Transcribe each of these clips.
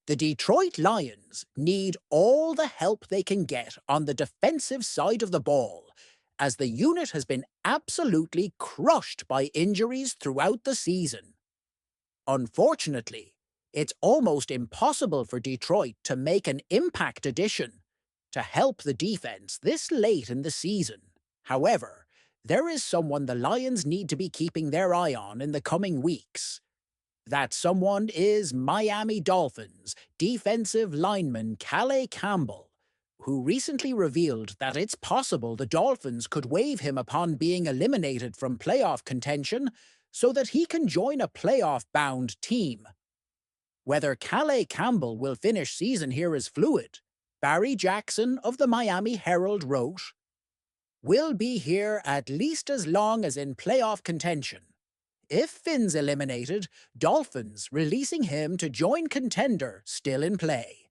The Detroit Lions need all the help they can get on the defensive side of the ball, as the unit has been absolutely crushed by injuries throughout the season. Unfortunately, it's almost impossible for Detroit to make an impact addition to help the defense this late in the season. However, there is someone the Lions need to be keeping their eye on in the coming weeks. That someone is Miami Dolphins defensive lineman Calais Campbell, who recently revealed that it's possible the Dolphins could waive him upon being eliminated from playoff contention so that he can join a playoff-bound team. Whether Calais Campbell will finish season here is fluid. Barry Jackson of the Miami Herald wrote, "Will be here at least as long as in playoff contention. If Finn's eliminated, Dolphins releasing him to join contender still in play."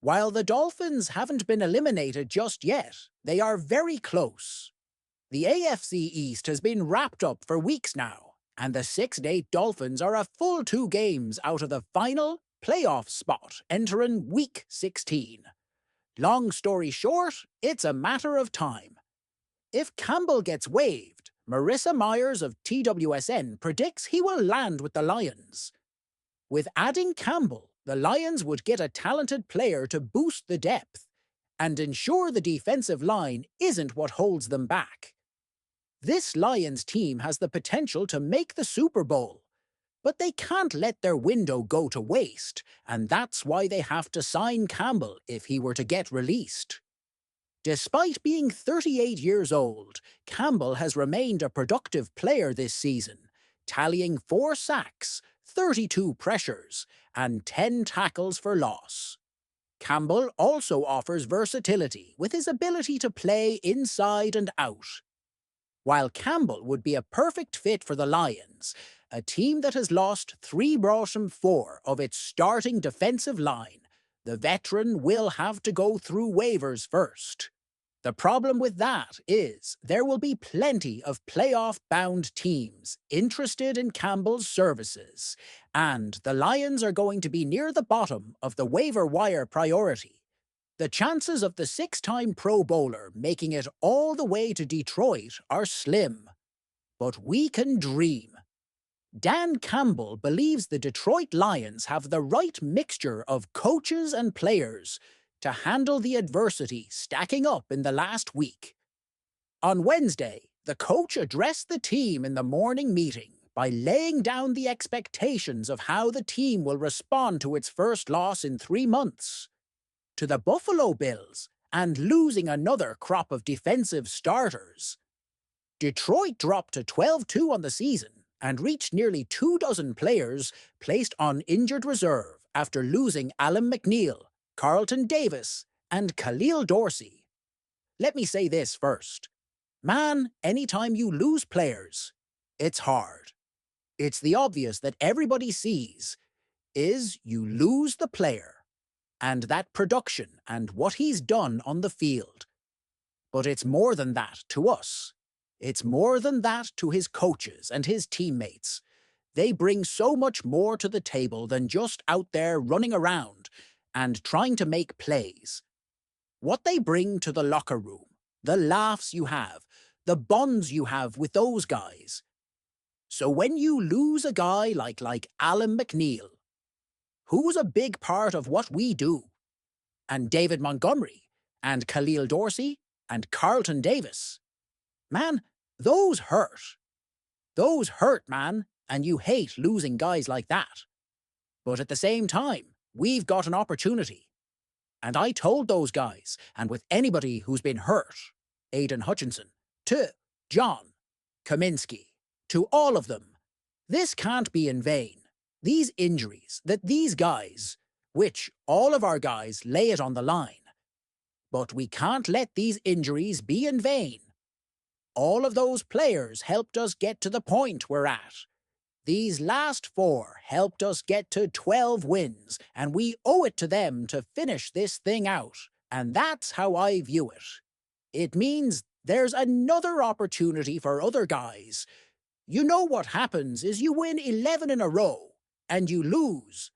While the Dolphins haven't been eliminated just yet, they are very close. The AFC East has been wrapped up for weeks now, and the 6-8 Dolphins are a full 2 games out of the final playoff spot entering Week 16. Long story short, it's a matter of time. If Campbell gets waived, Marissa Myers of TWSN predicts he will land with the Lions. With adding Campbell, the Lions would get a talented player to boost the depth and ensure the defensive line isn't what holds them back. This Lions team has the potential to make the Super Bowl, but they can't let their window go to waste, and that's why they have to sign Campbell if he were to get released. Despite being 38 years old, Campbell has remained a productive player this season, tallying 4 sacks, 32 pressures, and 10 tackles for loss. Campbell also offers versatility with his ability to play inside and out. While Campbell would be a perfect fit for the Lions, a team that has lost 3 bottom 4 of its starting defensive line, the veteran will have to go through waivers first. The problem with that is there will be plenty of playoff-bound teams interested in Campbell's services, and the Lions are going to be near the bottom of the waiver wire priority. The chances of the 6-time Pro Bowler making it all the way to Detroit are slim. But we can dream. Dan Campbell believes the Detroit Lions have the right mixture of coaches and players to handle the adversity stacking up in the last week. On Wednesday, the coach addressed the team in the morning meeting by laying down the expectations of how the team will respond to its first loss in 3 months to the Buffalo Bills and losing another crop of defensive starters. Detroit dropped to 12-2 on the season and reached nearly 24 players placed on injured reserve after losing Alan McNeil, Carlton Davis, and Khalil Dorsey. Let me say this first. Man, anytime you lose players, it's hard. It's the obvious that everybody sees is you lose the player and that production and what he's done on the field. But it's more than that to us. It's more than that to his coaches and his teammates. They bring so much more to the table than just out there running around and trying to make plays. What they bring to the locker room, the laughs you have, the bonds you have with those guys. So when you lose a guy like Alan McNeil, who's a big part of what we do, and David Montgomery, and Khalil Dorsey, and Carlton Davis, man, those hurt. Those hurt, man, and you hate losing guys like that. But at the same time, we've got an opportunity. And I told those guys, and with anybody who's been hurt, Aidan Hutchinson, to John, Kaminsky, to all of them, this can't be in vain. These injuries, that these guys, which all of our guys lay it on the line. But we can't let these injuries be in vain. All of those players helped us get to the point we're at. These last 4 helped us get to 12 wins, and we owe it to them to finish this thing out, and that's how I view it. It means there's another opportunity for other guys. You know what happens is you win 11 in a row, and you lose.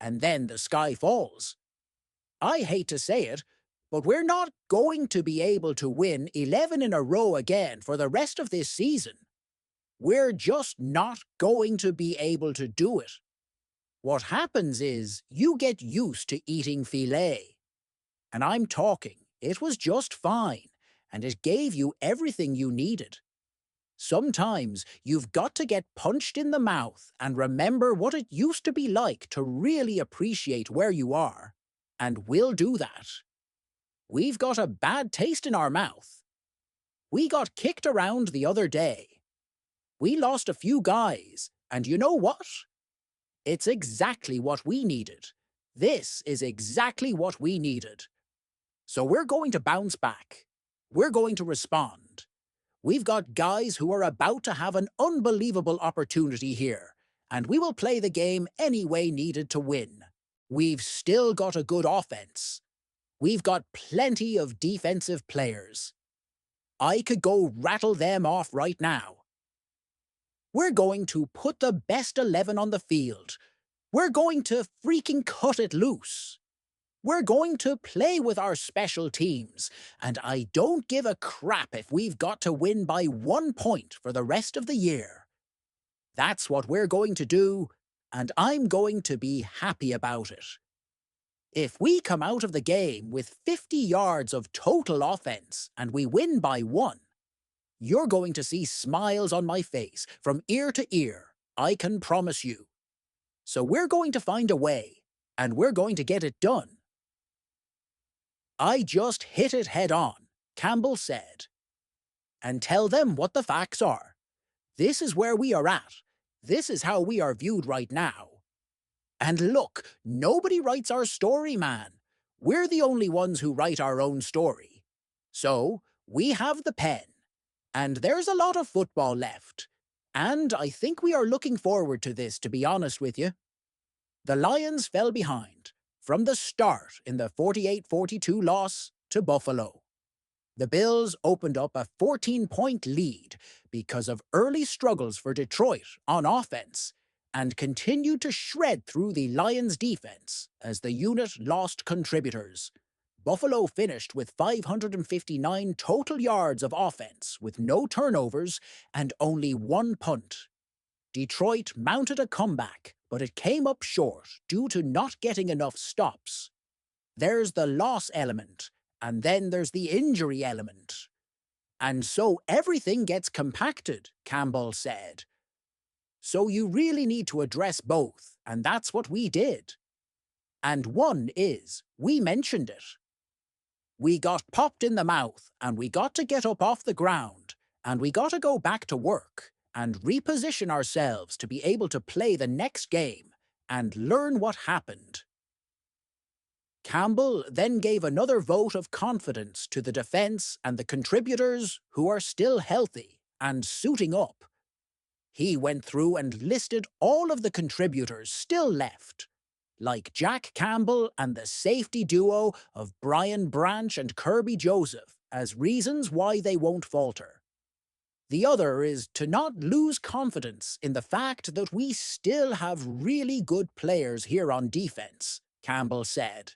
and then the sky falls. I hate to say it, but we're not going to be able to win 11 in a row again for the rest of this season. We're just not going to be able to do it. What happens is you get used to eating filet. And I'm talking, it was just fine, and it gave you everything you needed. Sometimes you've got to get punched in the mouth and remember what it used to be like to really appreciate where you are. And we'll do that. We've got a bad taste in our mouth. We got kicked around the other day. We lost a few guys, and you know what? It's exactly what we needed. This is exactly what we needed. So we're going to bounce back. We're going to respond. We've got guys who are about to have an unbelievable opportunity here, and we will play the game any way needed to win. We've still got a good offense. We've got plenty of defensive players. I could go rattle them off right now. We're going to put the best 11 on the field. We're going to freaking cut it loose. We're going to play with our special teams, and I don't give a crap if we've got to win by 1 point for the rest of the year. That's what we're going to do, and I'm going to be happy about it. If we come out of the game with 50 yards of total offense and we win by 1, you're going to see smiles on my face from ear to ear, I can promise you. So we're going to find a way, and we're going to get it done. I just hit it head on, Campbell said. And tell them what the facts are. This is where we are at. This is how we are viewed right now. And look, nobody writes our story, man. We're the only ones who write our own story. So, we have the pen. And there's a lot of football left. And I think we are looking forward to this, to be honest with you. The Lions fell behind from the start in the 48-42 loss to Buffalo. The Bills opened up a 14-point lead because of early struggles for Detroit on offense and continued to shred through the Lions' defense as the unit lost contributors. Buffalo finished with 559 total yards of offense with no turnovers and only 1 punt. Detroit mounted a comeback, but it came up short due to not getting enough stops. There's the loss element, and then there's the injury element. And so everything gets compacted, Campbell said. So you really need to address both, and that's what we did. And one is, we mentioned it. We got popped in the mouth, and we got to get up off the ground, and we got to go back to work and reposition ourselves to be able to play the next game and learn what happened. Campbell then gave another vote of confidence to the defense and the contributors who are still healthy and suiting up. He went through and listed all of the contributors still left, like Jack Campbell and the safety duo of Brian Branch and Kirby Joseph, as reasons why they won't falter. The other is to not lose confidence in the fact that we still have really good players here on defense, Campbell said.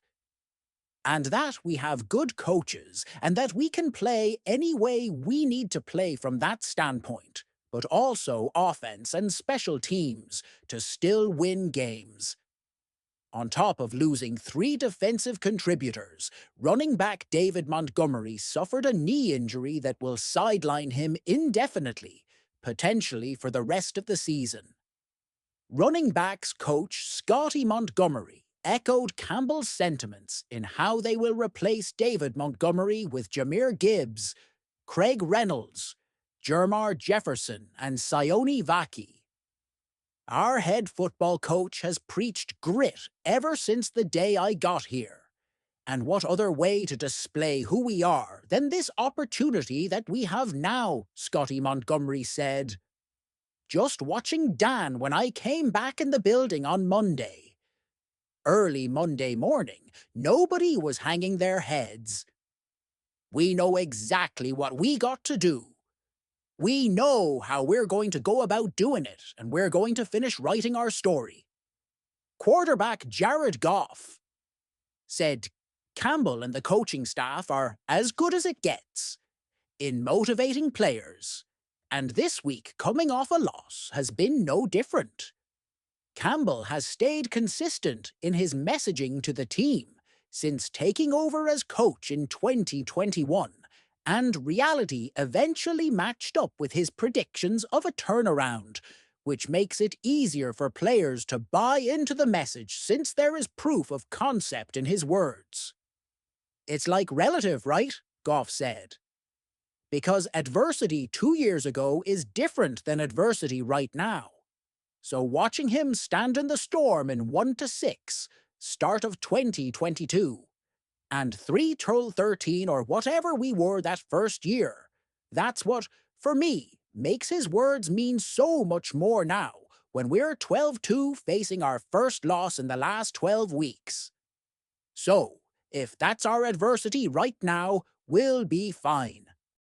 And that we have good coaches, and that we can play any way we need to play from that standpoint, but also offense and special teams to still win games. On top of losing 3 defensive contributors, running back David Montgomery suffered a knee injury that will sideline him indefinitely, potentially for the rest of the season. Running backs coach Scotty Montgomery echoed Campbell's sentiments in how they will replace David Montgomery with Jahmyr Gibbs, Craig Reynolds, Jermar Jefferson, and Sione Vaki. Our head football coach has preached grit ever since the day I got here. And what other way to display who we are than this opportunity that we have now, Scotty Montgomery said. Just watching Dan when I came back in the building on Monday. Early Monday morning, nobody was hanging their heads. We know exactly what we got to do. We know how we're going to go about doing it, and we're going to finish writing our story. Quarterback Jared Goff said Campbell and the coaching staff are as good as it gets in motivating players, and this week coming off a loss has been no different. Campbell has stayed consistent in his messaging to the team since taking over as coach in 2021, and reality eventually matched up with his predictions of a turnaround, which makes it easier for players to buy into the message since there is proof of concept in his words. It's like relative, right? Goff said. Because adversity 2 years ago is different than adversity right now. So watching him stand in the storm in 1-6, start of 2022, and 3-13 or whatever we were that first year, that's what, for me, makes his words mean so much more now when we're 12-2 facing our first loss in the last 12 weeks. So, if that's our adversity right now, we'll be fine.